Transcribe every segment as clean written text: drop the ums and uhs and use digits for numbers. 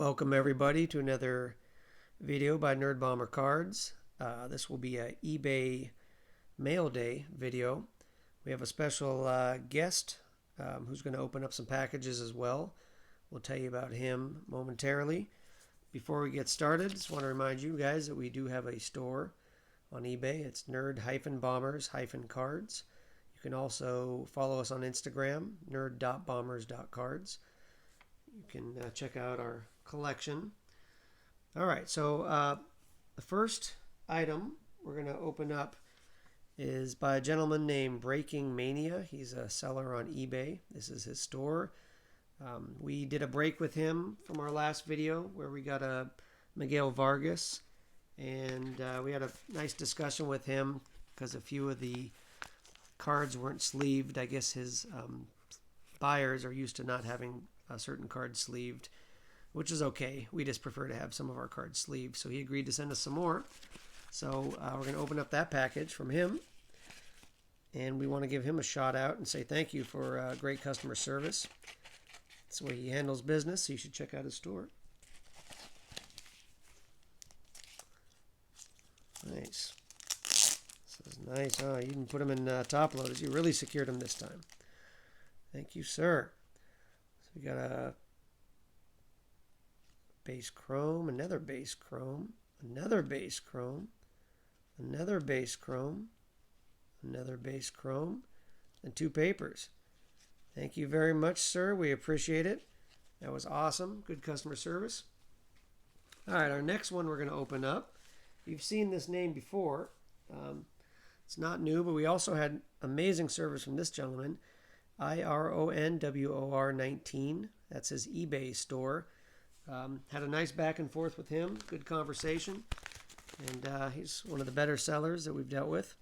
Welcome everybody to another video by Nerd Bomber Cards. This will be a eBay mail day video. We have a special guest who's going to open up some packages as well. We'll tell you about him momentarily. Before we get started, just want to remind you guys that we do have a store on eBay. It's nerd-bombers-cards. You can also follow us on Instagram, nerd.bombers.cards. You can check out our collection. All right, so the first item we're going to open up is by a gentleman named Breaking Mania. He's a seller on eBay. This is his store. We did a break with him from our last video where we got a Miguel Vargas, and we had a nice discussion with him because a few of the cards weren't sleeved. I guess his buyers are used to not having a certain card sleeved, which is okay. We just prefer to have some of our cards sleeved, so he agreed to send us some more. So we're going to open up that package from him, and we want to give him a shout out and say thank you for great customer service. That's the way he handles business, so you should check out his store. Nice. This is nice, huh? You can put them in top loaders. You really secured them this time. Thank you, sir. So we got a base chrome, another base chrome, another base chrome, another base chrome, another base chrome, and two papers. Thank you very much, sir. We appreciate it. That was awesome. Good customer service. All right, our next one we're going to open up. You've seen this name before. It's not new, but we also had amazing service from this gentleman, IRONWOR19. That's his eBay store. Had a nice back and forth with him. Good conversation. And he's one of the better sellers that we've dealt with.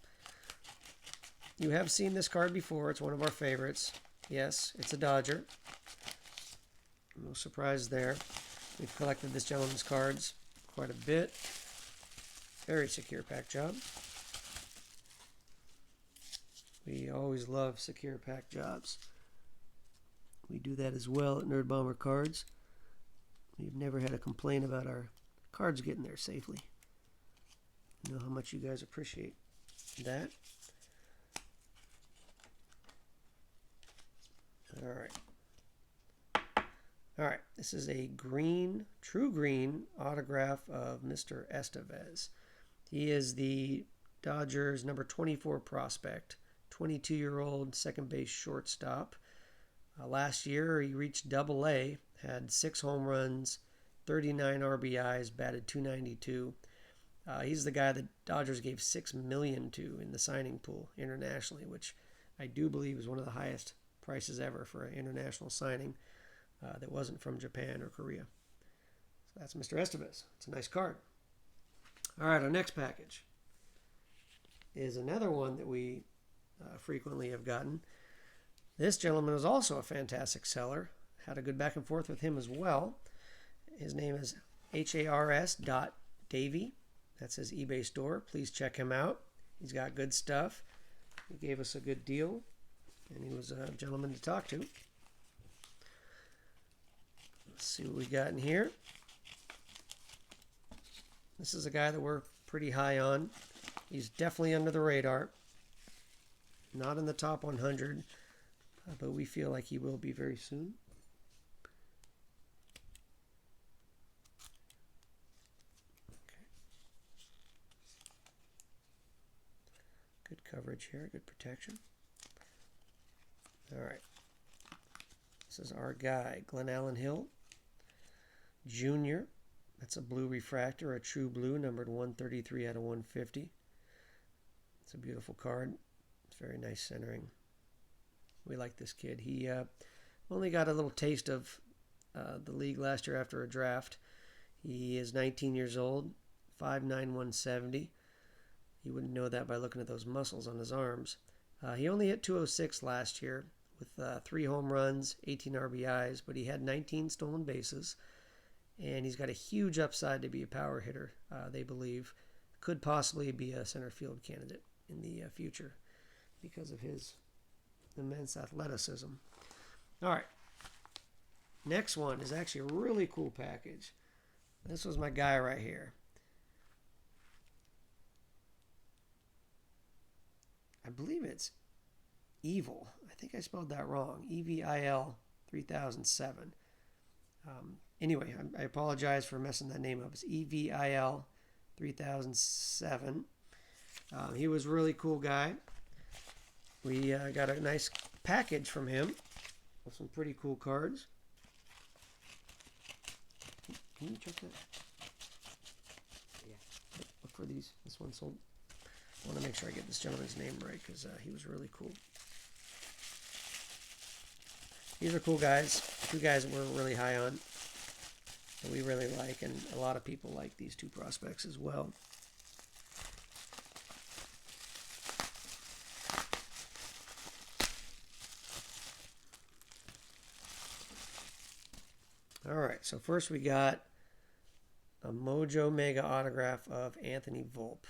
You have seen this card before. It's one of our favorites. Yes, it's a Dodger. No surprise there. We've collected this gentleman's cards quite a bit. Very secure pack job. We always love secure pack jobs. We do that as well at Nerd Bomber Cards. We've never had a complaint about our cards getting there safely. You know how much you guys appreciate that. All right, this is a green, true green autograph of Mr. Estevez. He is the Dodgers number 24 prospect, 22-year-old second base shortstop. Last year, he reached Double-A, had 6 home runs, 39 RBIs, batted .292. He's the guy that Dodgers gave $6 million to in the signing pool internationally, which I do believe is one of the highest prices ever for an international signing that wasn't from Japan or Korea. So that's Mr. Estevez. It's a nice card. All right, our next package is another one that we frequently have gotten. This gentleman is also a fantastic seller. Had a good back and forth with him as well. His name is HARS.Davey. That's his eBay store. Please check him out. He's got good stuff. He gave us a good deal, and he was a gentleman to talk to. Let's see what we got in here. This is a guy that we're pretty high on. He's definitely under the radar. Not in the top 100, but we feel like he will be very soon. Okay. Good coverage here, good protection. All right. This is our guy, Glenn Allen Hill, Jr. That's a blue refractor, a true blue, numbered 133 out of 150. It's a beautiful card. It's very nice centering. We like this kid. He only got a little taste of the league last year after a draft. He is 19 years old, 5'9", 170. You wouldn't know that by looking at those muscles on his arms. He only hit 206 last year with 3 home runs, 18 RBIs, but he had 19 stolen bases. And he's got a huge upside to be a power hitter, they believe. Could possibly be a center field candidate in the future because of his immense athleticism. All right. next one is actually a really cool package. This was my guy right here. I believe it's Evil. I think I spelled that wrong. EVIL 3007. Anyway, I apologize for messing that name up. It's EVIL 3007. He was a really cool guy. We got a nice package from him with some pretty cool cards. Can you check that? Yeah. Look for these. This one sold. I want to make sure I get this gentleman's name right because he was really cool. These are cool guys. Two guys that we're really high on, that we really like, and a lot of people like these two prospects as well. All right, so first we got a Mojo Mega autograph of Anthony Volpe,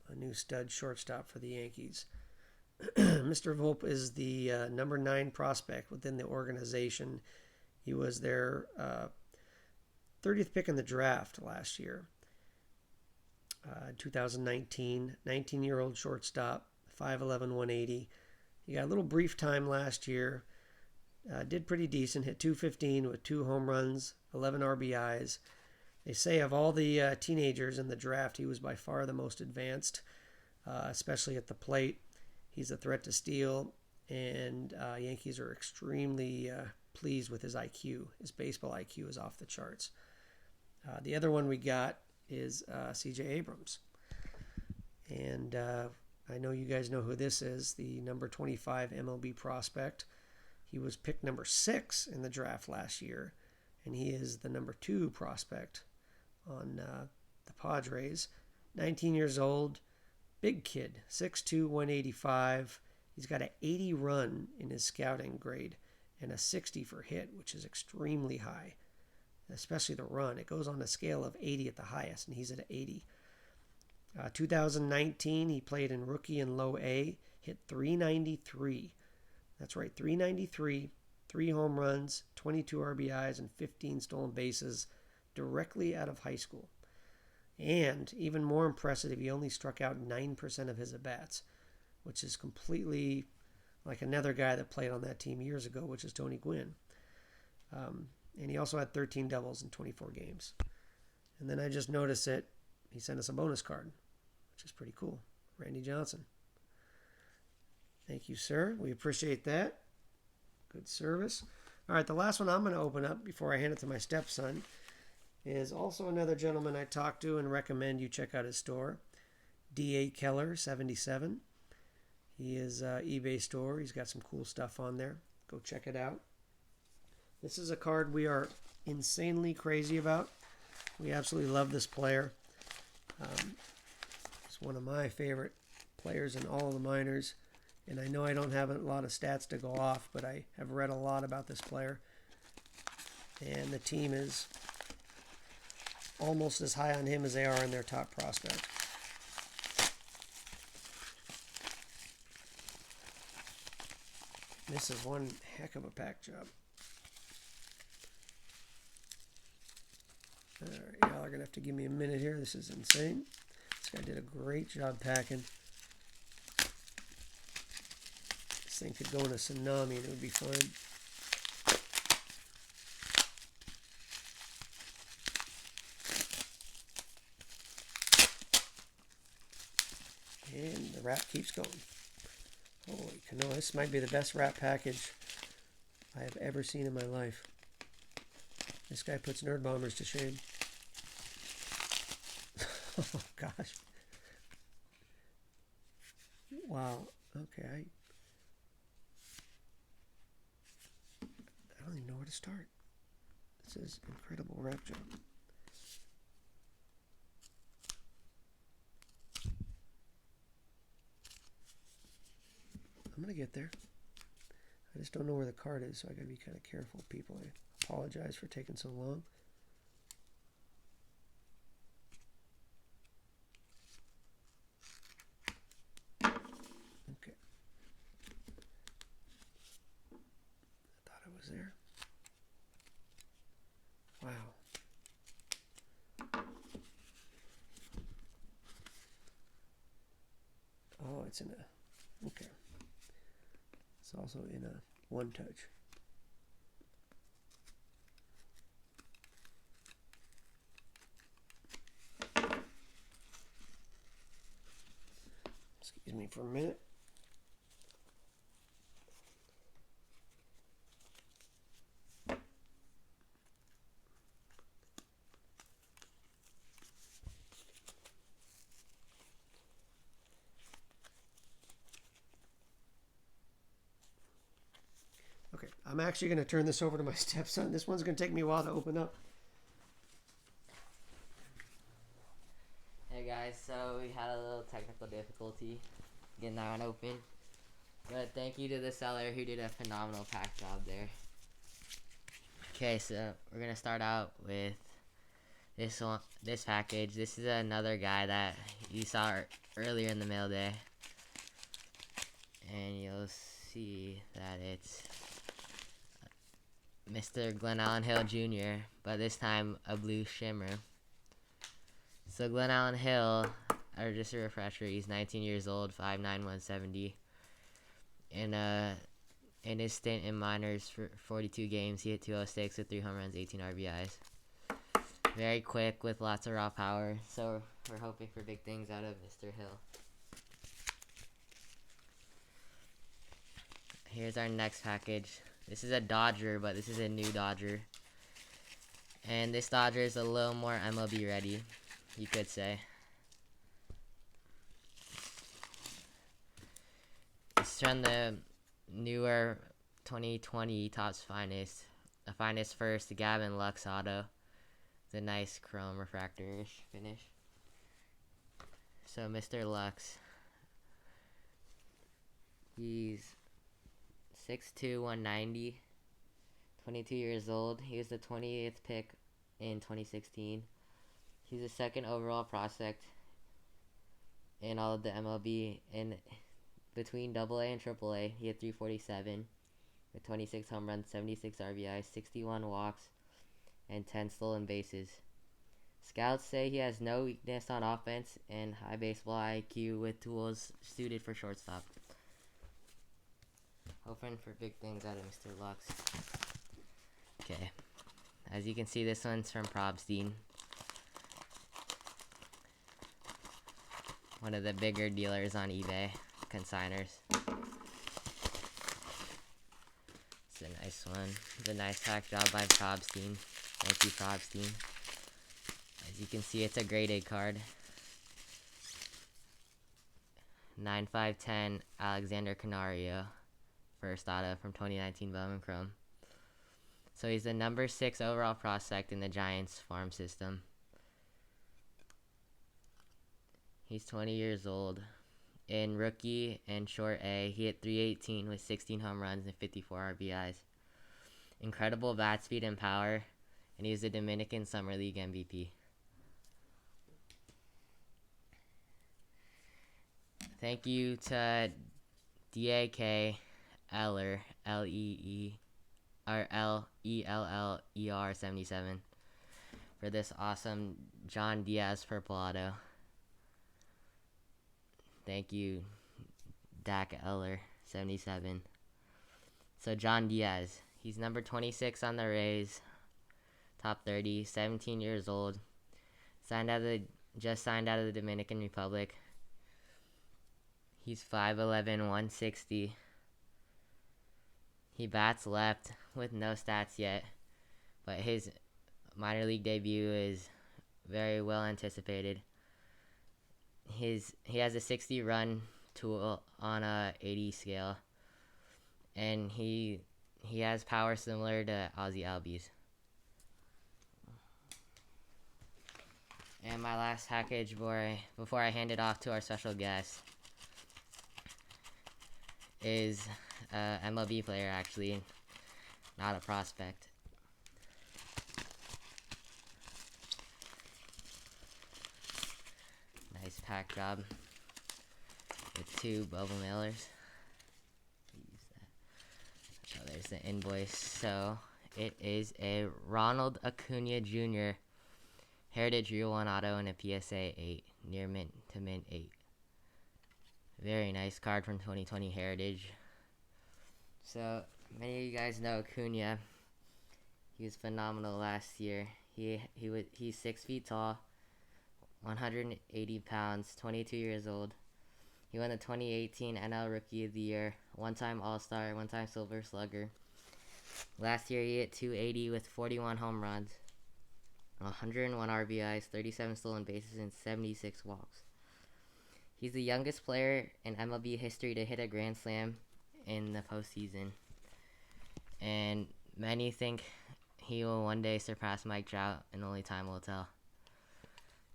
a new stud shortstop for the Yankees. Mr. Volpe is the number 9 prospect within the organization. He was their 30th pick in the draft last year, 2019. 19-year-old shortstop, 5'11", 180. He got a little brief time last year. Did pretty decent, hit .215 with 2 home runs, 11 RBIs. They say of all the teenagers in the draft, he was by far the most advanced, especially at the plate. He's a threat to steal, and Yankees are extremely pleased with his IQ. His baseball IQ is off the charts. The other one we got is C.J. Abrams. And I know you guys know who this is, the number 25 MLB prospect. He was picked number 6 in the draft last year, and he is the number 2 prospect on the Padres. 19 years old. Big kid, 6'2", 185. He's got an 80 run in his scouting grade and a 60 for hit, which is extremely high, especially the run. It goes on a scale of 80 at the highest, and he's at 80. 2019, he played in rookie and low A, hit .393. That's right, .393, 3 home runs, 22 RBIs, and 15 stolen bases directly out of high school. And even more impressive, he only struck out 9% of his at-bats, which is completely like another guy that played on that team years ago, which is Tony Gwynn. And he also had 13 doubles in 24 games. And then I just noticed that he sent us a bonus card, which is pretty cool. Randy Johnson. Thank you, sir. We appreciate that. Good service. All right, the last one I'm going to open up before I hand it to my stepson is also another gentleman I talked to and recommend you check out his store, D.A. Keller 77. He is eBay store. He's got some cool stuff on there. Go check it out. This is a card we are insanely crazy about. We absolutely love this player. He's one of my favorite players in all of the minors. And I know I don't have a lot of stats to go off, but I have read a lot about this player. And the team is almost as high on him as they are on their top prospect. This is one heck of a pack job. All right, y'all are going to have to give me a minute here. This is insane. This guy did a great job packing. This thing could go in a tsunami and it would be fine. And the wrap keeps going. Holy canoe, this might be the best wrap package I have ever seen in my life. This guy puts Nerd Bombers to shame. Oh, gosh. Wow. Okay, I don't even know where to start. This is incredible wrap job. I'm going to get there. I just don't know where the card is, so I got to be kind of careful, people. I apologize for taking so long. Okay. I thought I was there. Oh, it's in a, okay. It's also in a one touch. Excuse me for a minute. Okay, I'm actually going to turn this over to my stepson. This one's going to take me a while to open up. Hey guys, so we had a little technical difficulty getting that one open. But thank you to the seller who did a phenomenal pack job there. Okay, so we're going to start out with this package. This is another guy that you saw earlier in the mail day. And you'll see that it's Mr. Glenn Allen Hill Jr., but this time a blue shimmer. So Glenn Allen Hill, or just a refresher, he's 19 years old, 5'9", 170. In his stint in minors for 42 games, he hit 206 with 3 home runs, 18 RBIs. Very quick with lots of raw power, so we're hoping for big things out of Mr. Hill. Here's our next package. This is a Dodger, but this is a new Dodger. And this Dodger is a little more MLB ready, you could say. It's from the newer 2020 Topps Finest. The Finest first, the Gavin Lux Auto. It's a nice chrome refractor-ish finish. So Mr. Lux, he's 6'2", 190, 22 years old. He was the 20th pick in 2016. He's the second overall prospect in all of the MLB. And between AA and AAA, he had 347 with 26 home runs, 76 RBIs, 61 walks, and 10 stolen bases. Scouts say he has no weakness on offense and high baseball IQ with tools suited for shortstop. Hoping for big things out of Mr. Lux. Okay. As you can see, this one's from Probstein. One of the bigger dealers on eBay. Consigners. It's a nice one. It's a nice pack job by Probstein. Thank you, Probstein. As you can see, it's a grade A card. 9/5/10 Alexander Canario. First auto from 2019 Bowman Chrome. So he's the number 6 overall prospect in the Giants farm system. He's 20 years old. In rookie and short A, he hit 318 with 16 home runs and 54 RBIs. Incredible bat speed and power, and he's the Dominican Summer League MVP. Thank you to DAK Eller, Lelleller 77 for this awesome John Diaz purple auto. Thank you, Dak Eller 77. So John Diaz, he's number 26 on the Rays, top 30, 17 years old, just signed out of the Dominican Republic. He's 5'11", 160. He bats left with no stats yet, but his minor league debut is very well anticipated. He has a 60 run tool on a 80 scale, and he has power similar to Ozzie Albies. And my last package before I hand it off to our special guest is MLB player, actually, not a prospect. Nice pack job with 2 bubble mailers. Use that. So there's the invoice. So It is a Ronald Acuna Jr. Heritage Real 1 Auto and a PSA 8. Near mint to mint 8. Very nice card from 2020 Heritage. So, many of you guys know Acuna. He was phenomenal last year. He's 6 feet tall, 180 pounds, 22 years old. He won the 2018 NL Rookie of the Year, one-time All-Star, one-time Silver Slugger. Last year he hit 280 with 41 home runs, 101 RBIs, 37 stolen bases, and 76 walks. He's the youngest player in MLB history to hit a Grand Slam in the postseason. And many think he will one day surpass Mike Trout, and only time will tell.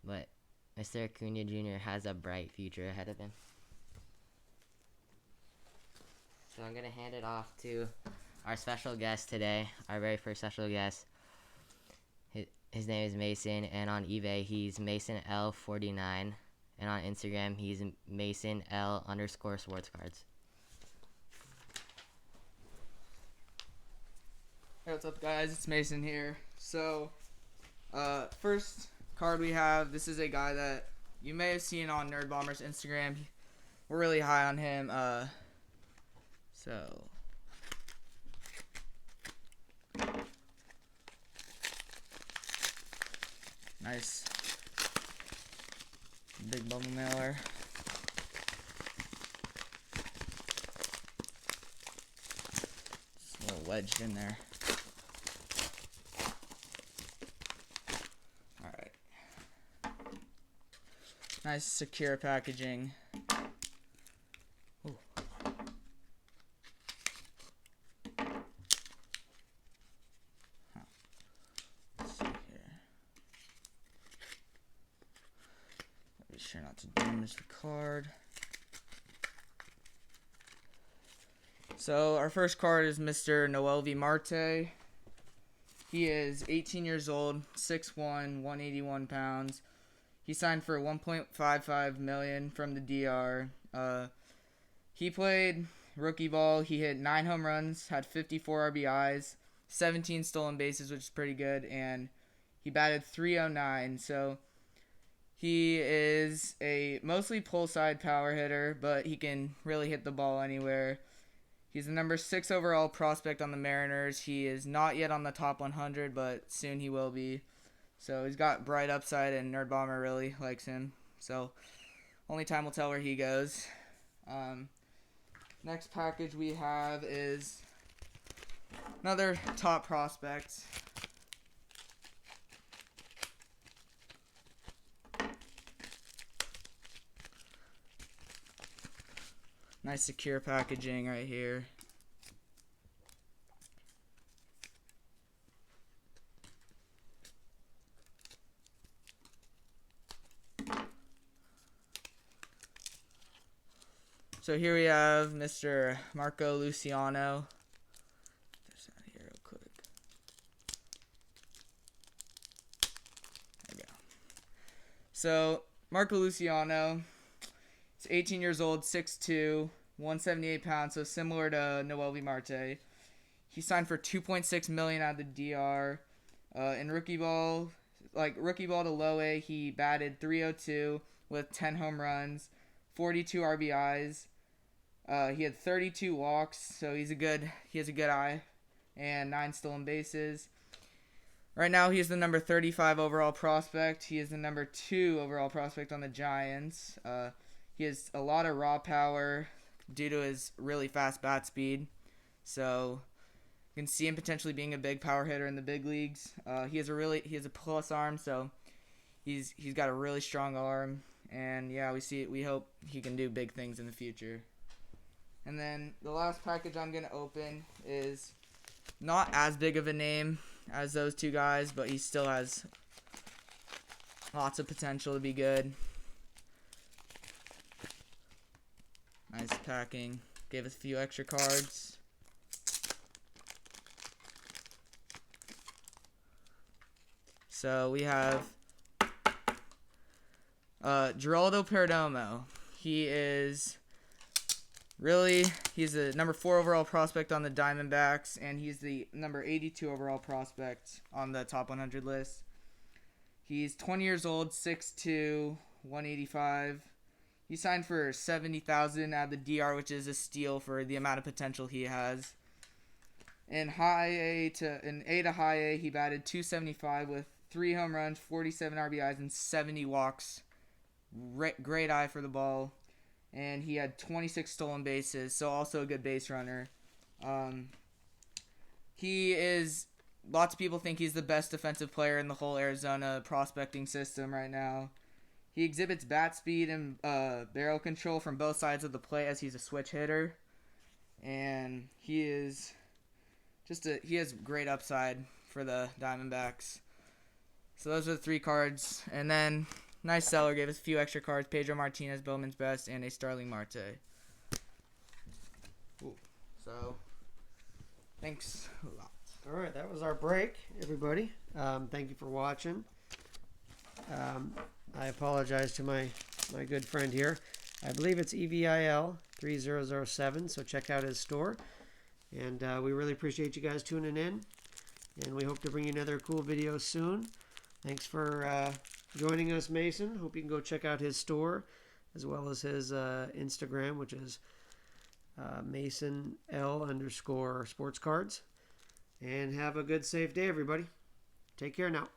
But Mr. Acuna Jr. has a bright future ahead of him. So I'm going to hand it off to our special guest today, our very first special guest. His name is Mason, and on eBay he's MasonL49, and on Instagram he's MasonL_sports cards. Hey, what's up, guys? It's Mason here. So, first card we have, this is a guy that you may have seen on Nerd Bomber's Instagram. We're really high on him. Nice big bubble mailer. Just a little wedged in there. Alright. Nice secure packaging. Ooh. Let's see here. Be sure not to damage the card. So our first card is Mr. Noelvi Marte. He is 18 years old, 6'1", 181 pounds. He signed for $1.55 million from the DR. He played rookie ball. He hit 9 home runs, had 54 RBIs, 17 stolen bases, which is pretty good, and he batted .309. So he is a mostly pull side power hitter, but he can really hit the ball anywhere. He's the number 6 overall prospect on the Mariners. He is not yet on the top 100, but soon he will be. So he's got bright upside, and Nerd Bomber really likes him. So only time will tell where he goes. Next package we have is another top prospect. Nice secure packaging right here. So here we have Mr. Marco Luciano. This out here real quick. There we go. So Marco Luciano, he's 18 years old, 6'2", 178 pounds, so similar to Noelvi Marte. He signed for $2.6 million out of the DR. In rookie ball to low A, he batted .302 with 10 home runs, 42 RBIs. He had 32 walks, so he has a good eye, and 9 stolen bases. Right now, he is the number 35 overall prospect. He is the number 2 overall prospect on the Giants. He has a lot of raw power due to his really fast bat speed. So you can see him potentially being a big power hitter in the big leagues. He has a plus arm, so he's got a really strong arm. And yeah, we hope he can do big things in the future. And then the last package I'm gonna open is not as big of a name as those two guys, but he still has lots of potential to be good. Nice packing. Gave us a few extra cards. So we have Geraldo Perdomo. He is Really, he's the number 4 overall prospect on the Diamondbacks, and he's the number 82 overall prospect on the top 100 list. He's 20 years old, 6'2", 185. He signed for $70,000 at the DR, which is a steal for the amount of potential he has. In A to high A, he batted .275 with 3 home runs, 47 RBIs, and 70 walks. Great eye for the ball. And he had 26 stolen bases, so also a good base runner. Lots of people think he's the best defensive player in the whole Arizona prospecting system right now. He exhibits bat speed and barrel control from both sides of the plate as he's a switch hitter. And he has great upside for the Diamondbacks. So those are the 3 cards. And then nice seller gave us a few extra cards. Pedro Martinez, Bowman's Best, and a Starling Marte. So, thanks a lot. All right, that was our break, everybody. Thank you for watching. I apologize to my good friend here. I believe it's EVIL 3007, so check out his store. And we really appreciate you guys tuning in. And we hope to bring you another cool video soon. Thanks for joining us, Mason. Hope you can go check out his store as well as his Instagram, which is MasonL_sports cards. And have a good, safe day, everybody. Take care now.